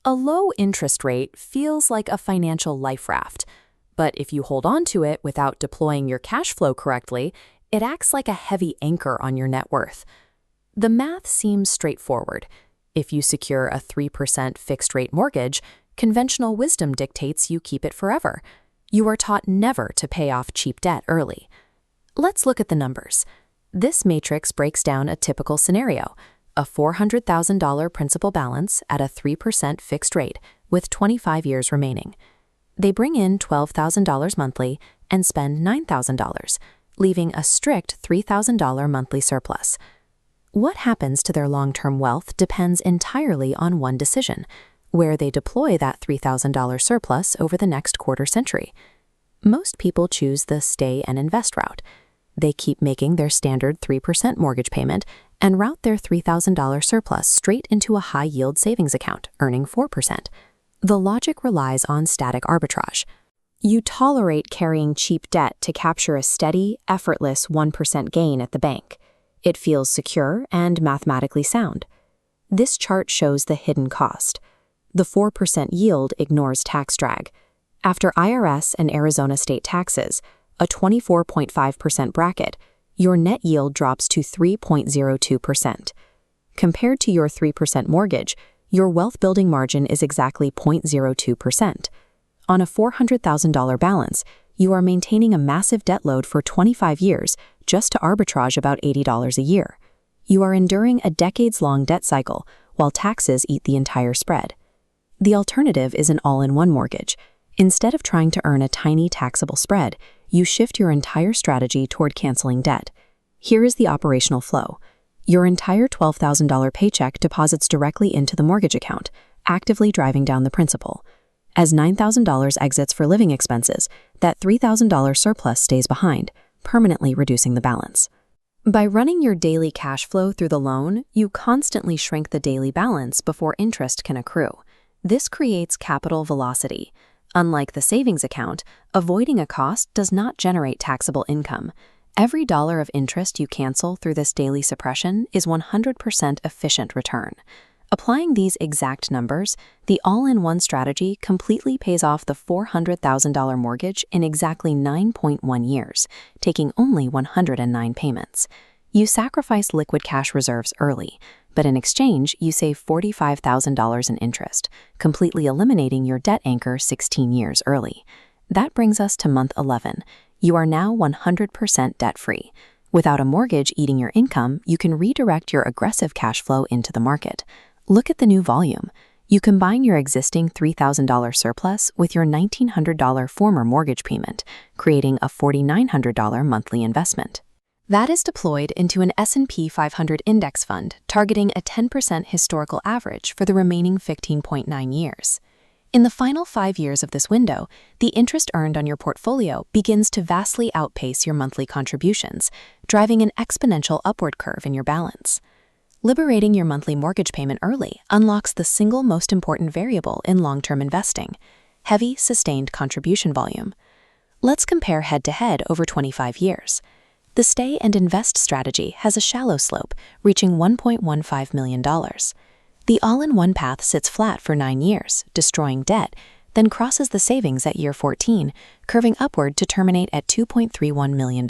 A low interest rate feels like a financial life raft, but if you hold on to it without deploying your cash flow correctly, it acts like a heavy anchor on your net worth. The math seems straightforward. If you secure a 3% fixed-rate mortgage, conventional wisdom dictates you keep it forever. You are taught never to pay off cheap debt early. Let's look at the numbers. This matrix breaks down a typical scenario: a $400,000 principal balance at a 3% fixed rate with 25 years remaining. They bring in $12,000 monthly and spend $9,000, leaving a strict $3,000 monthly surplus. What happens to their long-term wealth depends entirely on one decision: where they deploy that $3,000 surplus over the next quarter century. Most people choose the stay and invest route. They keep making their standard 3% mortgage payment and route their $3,000 surplus straight into a high-yield savings account, earning 4%. The logic relies on static arbitrage. You tolerate carrying cheap debt to capture a steady, effortless 1% gain at the bank. It feels secure and mathematically sound. This chart shows the hidden cost. The 4% yield ignores tax drag. After IRS and Arizona state taxes, a 24.5% bracket, your net yield drops to 3.02%. Compared to your 3% mortgage, your wealth-building margin is exactly 0.02%. On a $400,000 balance, you are maintaining a massive debt load for 25 years just to arbitrage about $80 a year. You are enduring a decades-long debt cycle while taxes eat the entire spread. The alternative is an all-in-one mortgage. Instead of trying to earn a tiny taxable spread, you shift your entire strategy toward canceling debt. Here is the operational flow. Your entire $12,000 paycheck deposits directly into the mortgage account, actively driving down the principal. As $9,000 exits for living expenses, that $3,000 surplus stays behind, permanently reducing the balance. By running your daily cash flow through the loan, you constantly shrink the daily balance before interest can accrue. This creates capital velocity. Unlike the savings account, avoiding a cost does not generate taxable income. Every dollar of interest you cancel through this daily suppression is 100% efficient return. Applying these exact numbers, the all-in-one strategy completely pays off the $400,000 mortgage in exactly 9.1 years, taking only 109 payments. You sacrifice liquid cash reserves early, but in exchange, you save $45,000 in interest, completely eliminating your debt anchor 16 years early. That brings us to month 11. You are now 100% debt-free. Without a mortgage eating your income, you can redirect your aggressive cash flow into the market. Look at the new volume. You combine your existing $3,000 surplus with your $1,900 former mortgage payment, creating a $4,900 monthly investment. That is deployed into an S&P 500 index fund, targeting a 10% historical average for the remaining 15.9 years. In the final 5 years of this window, the interest earned on your portfolio begins to vastly outpace your monthly contributions, driving an exponential upward curve in your balance. Liberating your monthly mortgage payment early unlocks the single most important variable in long-term investing: heavy, sustained contribution volume. Let's compare head-to-head over 25 years. The stay and invest strategy has a shallow slope, reaching $1.15 million. The all-in-one path sits flat for 9 years, destroying debt, then crosses the savings at year 14, curving upward to terminate at $2.31 million.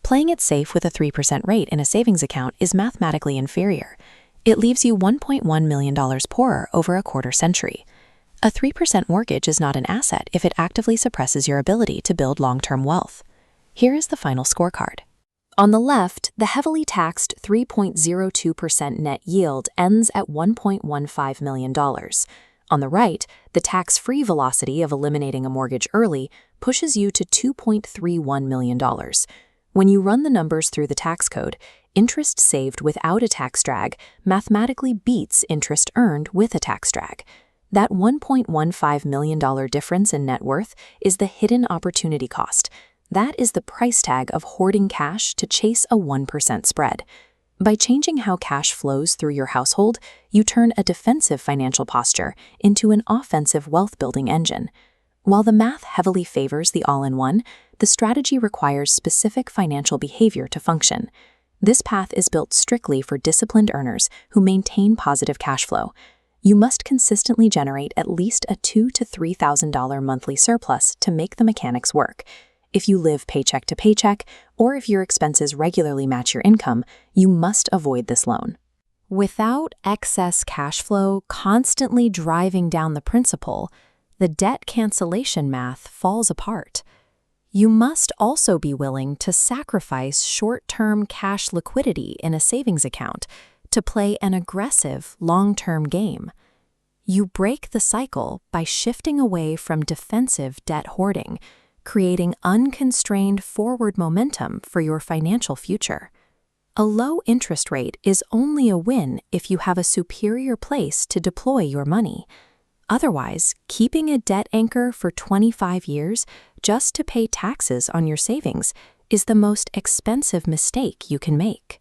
Playing it safe with a 3% rate in a savings account is mathematically inferior. It leaves you $1.1 million poorer over a quarter century. A 3% mortgage is not an asset if it actively suppresses your ability to build long-term wealth. Here is the final scorecard. On the left, the heavily taxed 3.02% net yield ends at $1.15 million. On the right, the tax-free velocity of eliminating a mortgage early pushes you to $2.31 million. When you run the numbers through the tax code, interest saved without a tax drag mathematically beats interest earned with a tax drag. That $1.15 million difference in net worth is the hidden opportunity cost. That is the price tag of hoarding cash to chase a 1% spread. By changing how cash flows through your household, you turn a defensive financial posture into an offensive wealth-building engine. While the math heavily favors the all-in-one, the strategy requires specific financial behavior to function. This path is built strictly for disciplined earners who maintain positive cash flow. You must consistently generate at least a $2,000 to $3,000 monthly surplus to make the mechanics work. If you live paycheck to paycheck, or if your expenses regularly match your income, you must avoid this loan. Without excess cash flow constantly driving down the principal, the debt cancellation math falls apart. You must also be willing to sacrifice short-term cash liquidity in a savings account to play an aggressive long-term game. You break the cycle by shifting away from defensive debt hoarding, creating unconstrained forward momentum for your financial future. A low interest rate is only a win if you have a superior place to deploy your money. Otherwise, keeping a debt anchor for 25 years just to pay taxes on your savings is the most expensive mistake you can make.